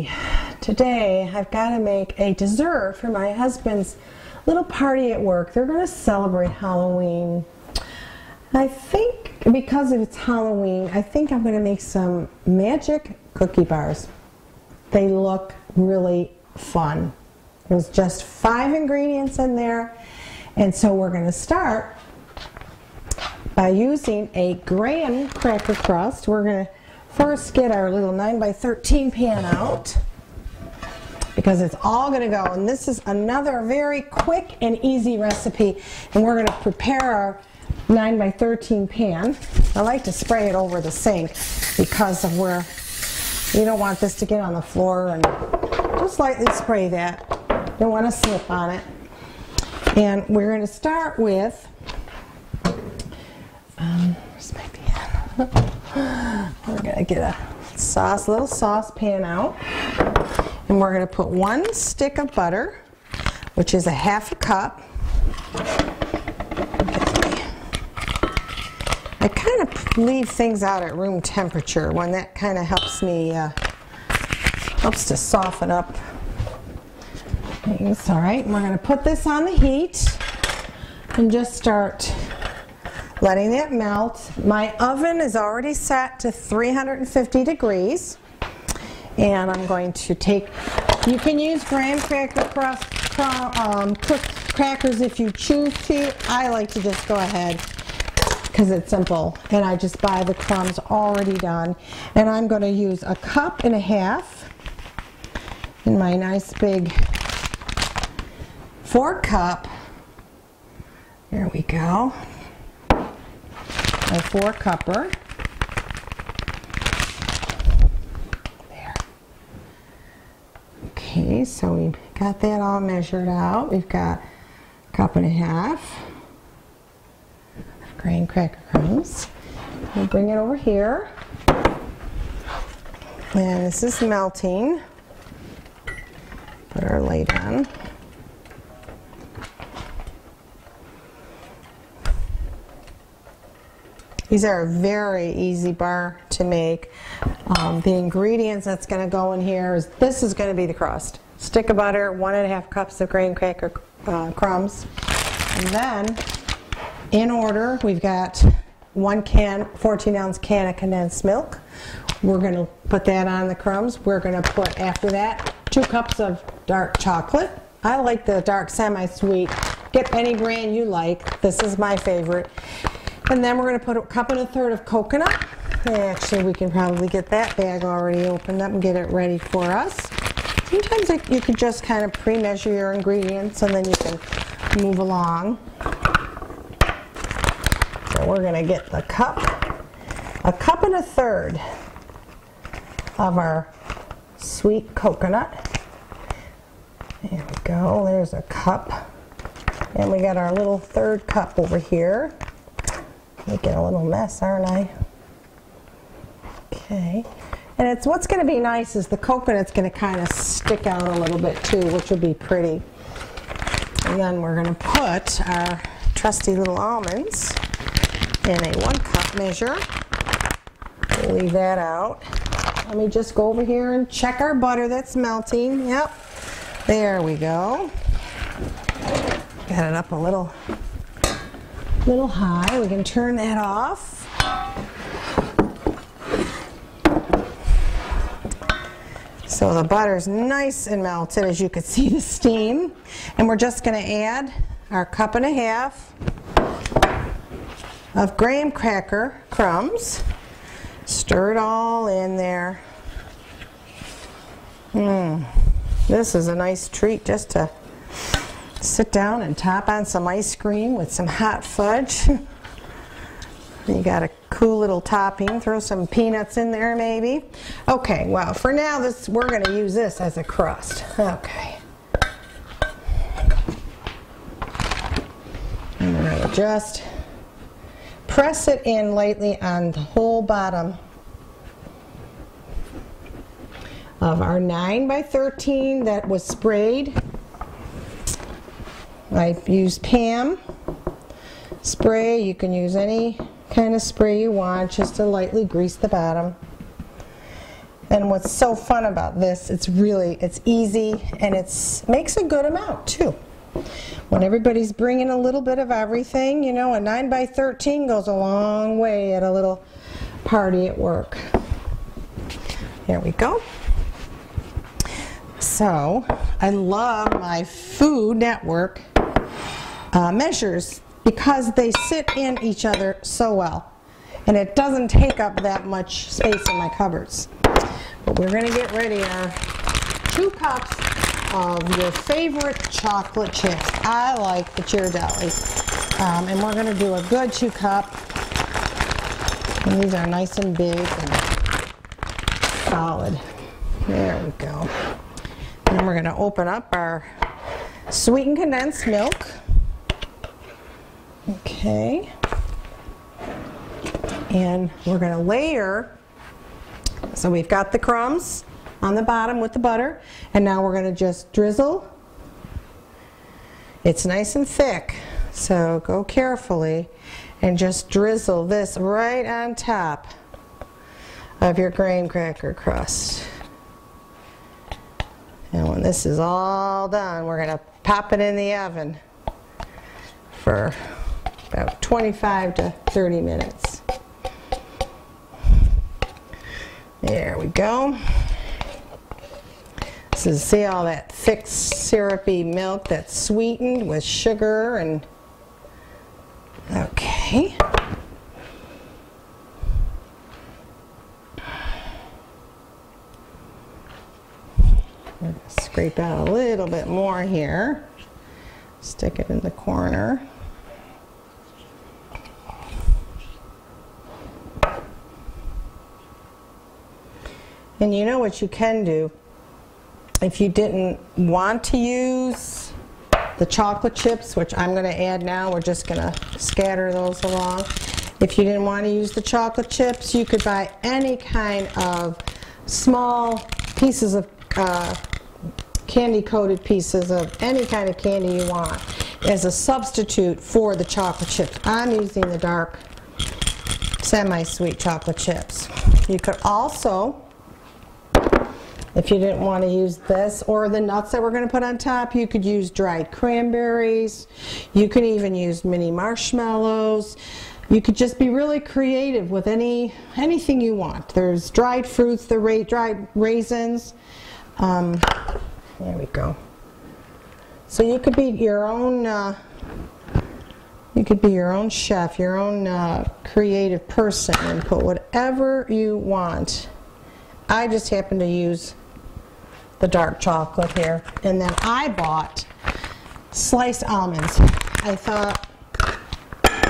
recipe. Today I've got to make a dessert for my husband's little party at work. They're going to celebrate Halloween. I think because it's Halloween, I think I'm going to make some magic cookie bars. They look really fun. There's just 5 ingredients in there, and so we're going to start by using a graham cracker crust. We're going to first get our little 9x13 pan out because it's all going to go, and this is another very quick and easy recipe, and we're going to prepare our 9x13 pan. I like to spray it over the sink because of where you don't want this to get on the floor, and just lightly spray that. Don't want to slip on it. And we're going to start with where's my pan? We're going to get a little saucepan out, and we're going to put 1 stick of butter, which is a 1/2 cup. I kind of leave things out at room temperature when that kind of helps me, helps to soften up things. All right, we're going to put this on the heat and just start letting it melt. My oven is already set to 350 degrees, and I'm going to take, you can use graham cracker crust, cooked crackers if you choose to. I like to just go ahead because it's simple, and I just buy the crumbs already done. And I'm going to use 1.5 cups in my nice big 4-cup. There we go. My 4-cupper. There. Okay, so we've got that all measured out. We've got 1.5 cups of graham cracker crumbs. We'll bring it over here. And this is melting. Put our lid on. These are a very easy bar to make. The ingredients that's going to go in here is, this is going to be the crust. Stick of butter, 1.5 cups of graham cracker crumbs. And then, in order, we've got 1 14-ounce can of condensed milk. We're going to put that on the crumbs. We're going to put, after that, 2 cups of dark chocolate. I like the dark semi-sweet. Get any brand you like. This is my favorite. And then we're going to put 1 1/3 cups of coconut. Actually, we can probably get that bag already opened up and get it ready for us. Sometimes you could just kind of pre-measure your ingredients and then you can move along. So we're going to get the 1.5 cups of our sweet coconut. There we go. There's 1 cup. And we got our little 1/3 cup over here. Making a little mess, aren't I? Okay. And it's, what's going to be nice is the coconut's going to kind of stick out a little bit too, which will be pretty. And then we're going to put our trusty little almonds in a 1 cup measure. We'll leave that out. Let me just go over here and check our butter that's melting. Yep. There we go. Got it up a little high. We can turn that off. So the butter's nice and melted, as you can see the steam. And we're just going to add our 1.5 cups of graham cracker crumbs. Stir it all in there. This is a nice treat just to sit down and top on some ice cream with some hot fudge. You got a cool little topping. Throw some peanuts in there maybe. Okay, well for now we're going to use this as a crust. Okay. And we're going to just press it in lightly on the whole bottom of our 9x13 that was sprayed. I've used Pam spray. You can use any kind of spray you want just to lightly grease the bottom. And what's so fun about this, it's easy, and makes a good amount too. When everybody's bringing a little bit of everything, you know, a 9 by 13 goes a long way at a little party at work. Here we go. So, I love my Food Network measures because they sit in each other so well. And it doesn't take up that much space in my cupboards. But we're going to get ready our 2 cups of your favorite chocolate chips. I like the Ghirardelli. And we're going to do a good 2 cup. And these are nice and big and solid. There we go. And we're going to open up our sweetened condensed milk. Okay. And we're going to layer. So we've got the crumbs on the bottom with the butter, and now we're going to just drizzle. It's nice and thick, so go carefully and just drizzle this right on top of your graham cracker crust. And when this is all done, we're going to pop it in the oven for about 25 to 30 minutes. There we go. So see all that thick syrupy milk that's sweetened with sugar and okay. I'm going to scrape out a little bit more here. Stick it in the corner. And you know what you can do? If you didn't want to use the chocolate chips, which I'm going to add now, we're just going to scatter those along. If you didn't want to use the chocolate chips, you could buy any kind of small pieces of candy-coated pieces of any kind of candy you want as a substitute for the chocolate chips. I'm using the dark semi-sweet chocolate chips. You could also, if you didn't want to use this or the nuts that we're going to put on top, you could use dried cranberries. You could even use mini marshmallows. You could just be really creative with anything you want. There's dried fruits, dried raisins. There we go. So you could be your own. You could be your own chef, your own creative person, and put whatever you want. I just happen to use the dark chocolate here, and then I bought sliced almonds. I thought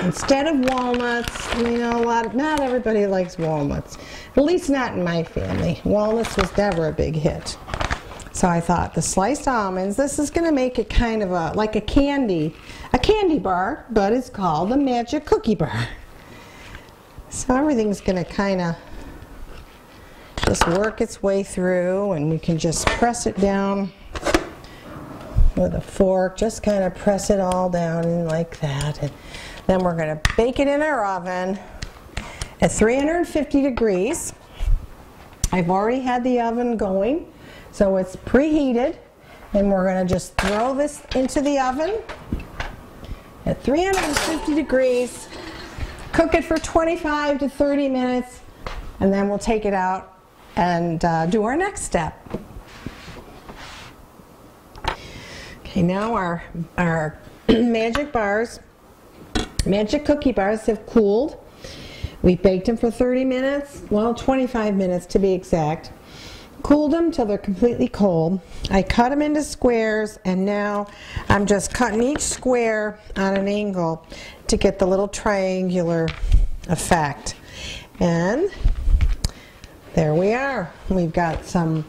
instead of walnuts, you know, not everybody likes walnuts, at least not in my family. Walnuts was never a big hit. So I thought the sliced almonds, this is going to make it kind of like a candy bar, but it's called a magic cookie bar. So everything's going to kind of just work its way through, and we can just press it down with a fork, just kind of press it all down in like that. And then we're going to bake it in our oven at 350 degrees. I've already had the oven going, so it's preheated, and we're going to just throw this into the oven at 350 degrees, cook it for 25 to 30 minutes, and then we'll take it out and do our next step. Okay, now our magic cookie bars have cooled. We baked them for 30 minutes, well, 25 minutes to be exact. Cooled them till they're completely cold. I cut them into squares, and now I'm just cutting each square on an angle to get the little triangular effect. And there we are. We've got some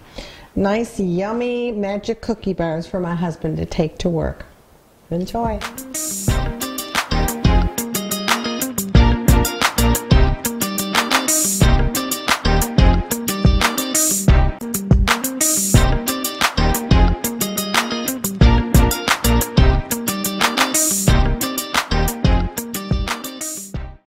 nice, yummy magic cookie bars for my husband to take to work. Enjoy.